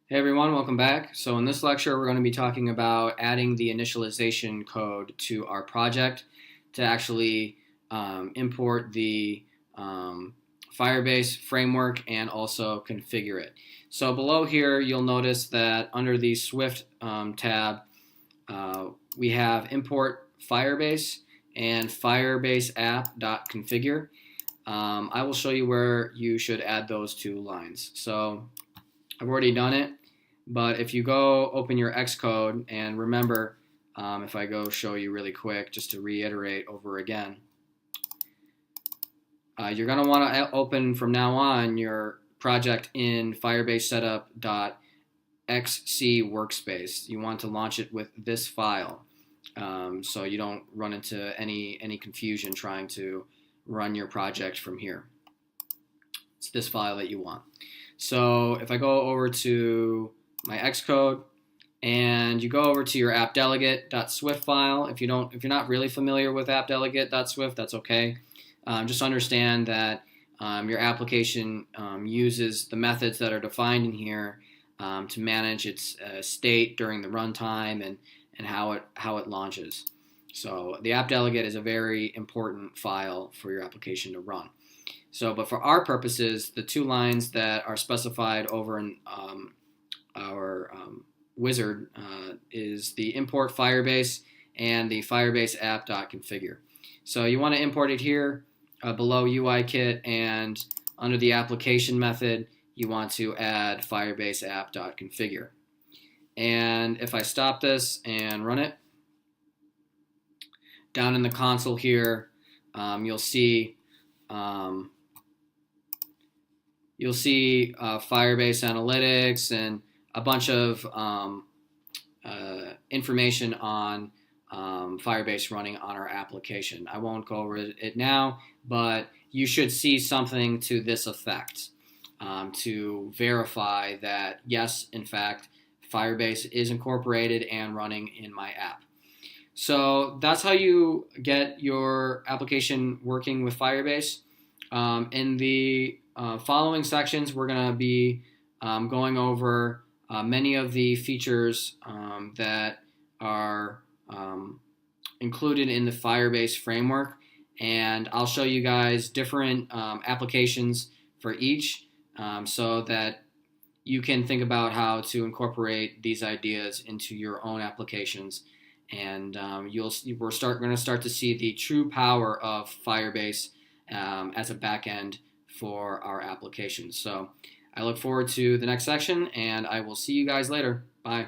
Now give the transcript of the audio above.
Hey everyone, welcome back. So in this lecture, we're going to be talking about adding the initialization code to our project to actually import the Firebase framework and also configure it. So below here, you'll notice that under the Swift tab, we have import Firebase and Firebase app.configure. I will show you where you should add those two lines. So I've already done it, but if you go open your Xcode and remember, if I go show you really quick, just to reiterate over again, you're going to want to open from now on your project in Firebase setup.xc workspace. You want to launch it with this file, so you don't run into any confusion trying to run your project from here. It's this file that you want. So if I go over to my Xcode and you go over to your appdelegate.swift file, if you're not really familiar with appdelegate.swift, that's okay. Just understand that your application uses the methods that are defined in here to manage its state during the runtime and how it launches. So the appdelegate is a very important file for your application to run. So, but for our purposes, the two lines that are specified over in our wizard is the import Firebase and the Firebase app.configure. So you want to import it here below UIKit, and under the application method, you want to add Firebase app.configure. And if I stop this and run it, down in the console here, you'll see Firebase Analytics and a bunch of information on Firebase running on our application. I won't go over it now, but you should see something to this effect to verify that, yes, in fact, Firebase is incorporated and running in my app. So that's how you get your application working with Firebase. In the following sections, we're going to be going over many of the features that are included in the Firebase framework, and I'll show you guys different applications for each so that you can think about how to incorporate these ideas into your own applications, and we're going to start to see the true power of Firebase as a backend for our applications. So I look forward to the next section, and I will see you guys later. Bye.